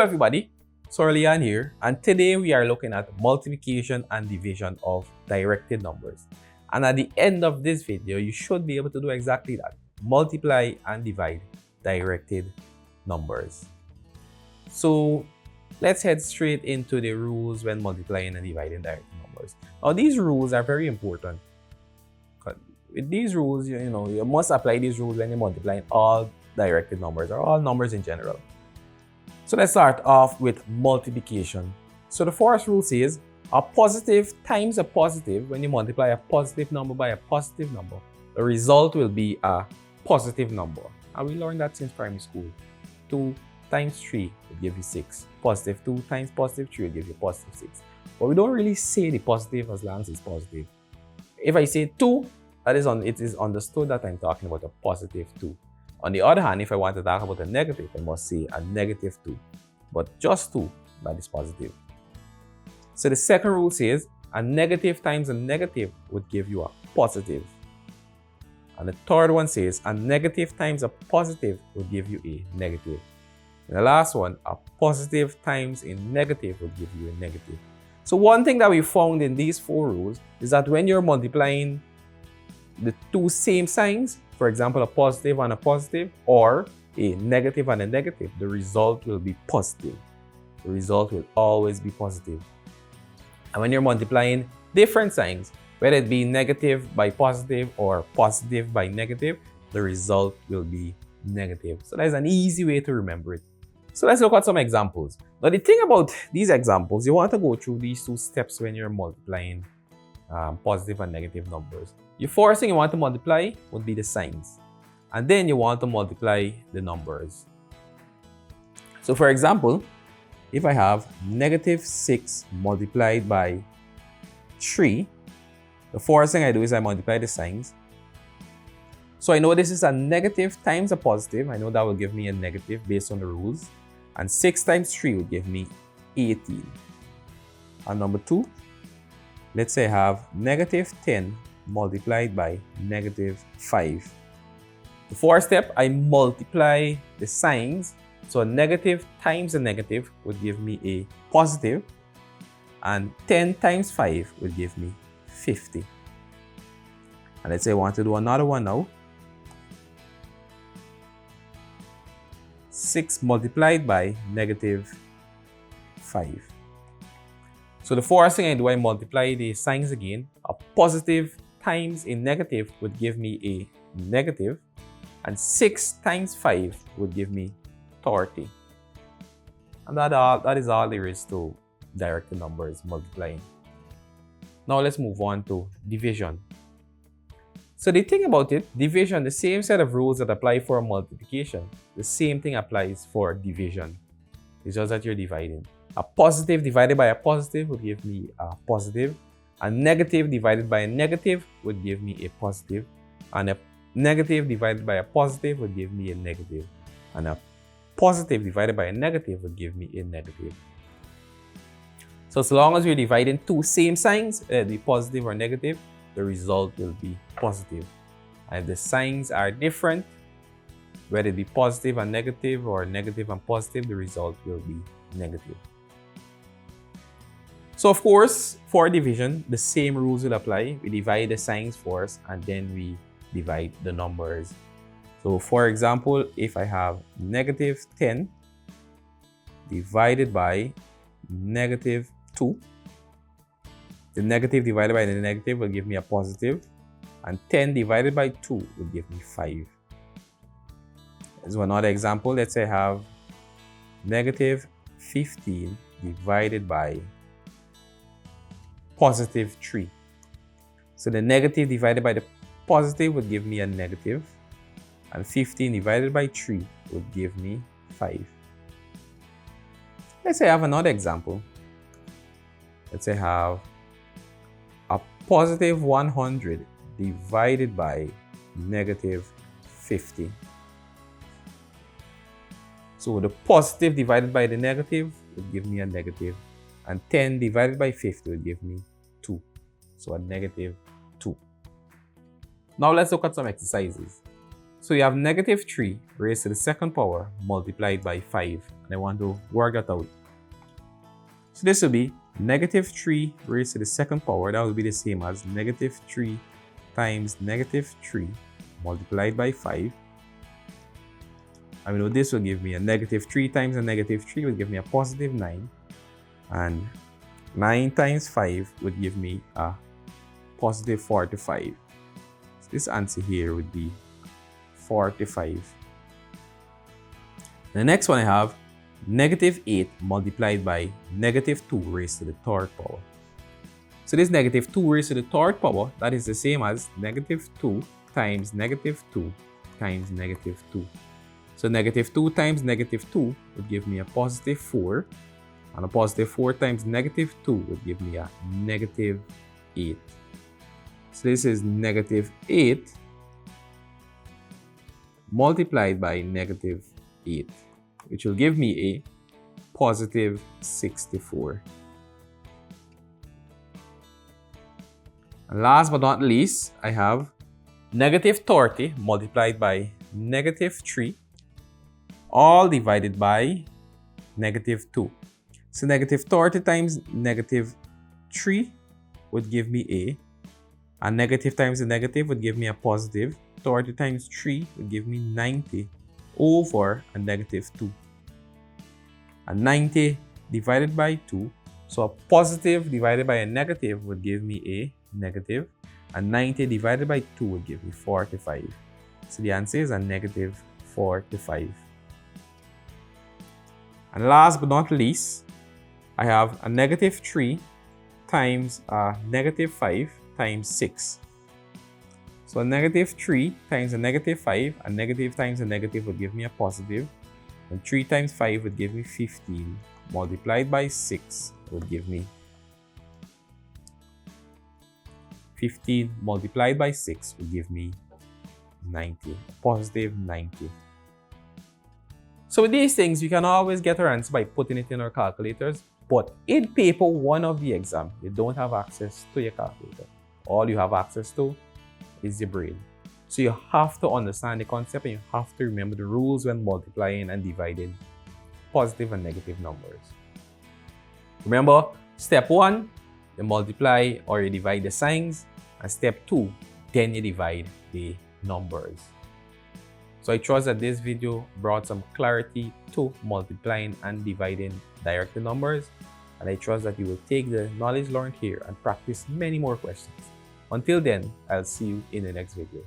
Hello everybody, Sorlian here, and today we are looking at multiplication and division of directed numbers. And at the end of this video, you should be able to do exactly that. Multiply and divide directed numbers. So let's head straight into the rules when multiplying and dividing directed numbers. Now these rules are very important. With these rules, you must apply these rules when you're multiplying all directed numbers or all numbers in general. So let's start off with multiplication. So the first rule says a positive times a positive. When you multiply a positive number by a positive number, the result will be a positive number. And we learned that since primary school. 2 times 3 will give you 6. Positive 2 times positive 3 will give you positive 6. But we don't really say the positive as long as it's positive. If I say 2, it is understood that I'm talking about a positive 2. On the other hand, if I want to talk about a negative, I must say a negative 2. But just 2, that is positive. So the second rule says a negative times a negative would give you a positive. And the third one says a negative times a positive would give you a negative. And the last one, a positive times a negative would give you a negative. So one thing that we found in these 4 rules is that when you're multiplying the 2 same signs, for example, a positive and a positive, or a negative and a negative, the result will be positive. The result will always be positive. And when you're multiplying different signs, whether it be negative by positive or positive by negative, the result will be negative. So that's an easy way to remember it. So let's look at some examples. Now the thing about these examples, you want to go through these 2 steps when you're multiplying positive and negative numbers. The first thing you want to multiply would be the signs. And then you want to multiply the numbers. So for example, if I have negative 6 multiplied by 3, the first thing I do is I multiply the signs. So I know this is a negative times a positive. I know that will give me a negative based on the rules. And 6 times 3 will give me 18. And number 2, let's say I have negative 10 multiplied by negative 5. The fourth step, I multiply the signs. So a negative times a negative would give me a positive. And 10 times 5 would give me 50. And let's say I want to do another one now. 6 multiplied by negative 5. So the first thing I do, I multiply the signs again. A positive times a negative would give me a negative. And 6 times 5 would give me 30. And that is all there is to directed numbers multiplying. Now let's move on to division. So the thing about it, division, the same set of rules that apply for multiplication, the same thing applies for division. It's just that you're dividing. A positive divided by a positive would give me a positive. A negative divided by a negative would give me a positive. And a negative divided by a positive would give me a negative. And a positive divided by a negative would give me a negative. So as long as we're dividing 2 same signs, the positive or negative, the result will be positive. And if the signs are different, whether it be positive and negative or negative and positive, the result will be negative. So of course, for division, the same rules will apply. We divide the signs first and then we divide the numbers. So for example, if I have negative 10 divided by negative 2, the negative divided by the negative will give me a positive, and 10 divided by 2 will give me 5. As another example, let's say I have negative 15 divided by positive 3. So the negative divided by the positive would give me a negative, and 15 divided by 3 would give me 5. Let's say I have another example. Let's say I have a positive 100 divided by negative 50. So the positive divided by the negative would give me a negative, and 10 divided by 50 would give me 2. So a negative 2. Now let's look at some exercises. So you have negative 3 raised to the second power multiplied by 5. and I want to work that out. So this will be negative 3 raised to the second power. That will be the same as negative 3 times negative 3 multiplied by 5. I know this will give me a negative 3 times a negative 3 will give me a positive 9. And 9 times 5 would give me a positive 45. So this answer here would be 45. The next one I have negative 8 multiplied by negative 2 raised to the third power. So this negative 2 raised to the third power, that is the same as negative 2 times negative 2 times negative 2. So negative 2 times negative 2 would give me a positive 4. And a positive 4 times negative 2 would give me a negative 8. So this is negative 8 multiplied by negative 8, which will give me a positive 64. And last but not least, I have negative 30 multiplied by negative 3, all divided by negative 2. So negative 30 times negative 3 would give me a, and negative times a negative would give me a positive. 30 times 3 would give me 90 over a negative 2. And 90 divided by 2, so a positive divided by a negative would give me a negative, and 90 divided by 2 would give me 45. So the answer is a negative 45. And last but not least, I have a negative 3 times a negative 5 times 6. So a negative 3 times a negative 5, a negative times a negative would give me a positive, and 3 times 5 would give me 15, multiplied by 6 would give me 15 multiplied by 6 would give me 90, positive 90. So with these things, you can always get our answer by putting it in our calculators. But in paper 1 of the exam, you don't have access to your calculator. All you have access to is your brain. So you have to understand the concept and you have to remember the rules when multiplying and dividing positive and negative numbers. Remember, step 1, you multiply or you divide the signs, and step 2, then you divide the numbers. So I trust that this video brought some clarity to multiplying and dividing directed numbers, and I trust that you will take the knowledge learned here and practice many more questions. Until then, I'll see you in the next video.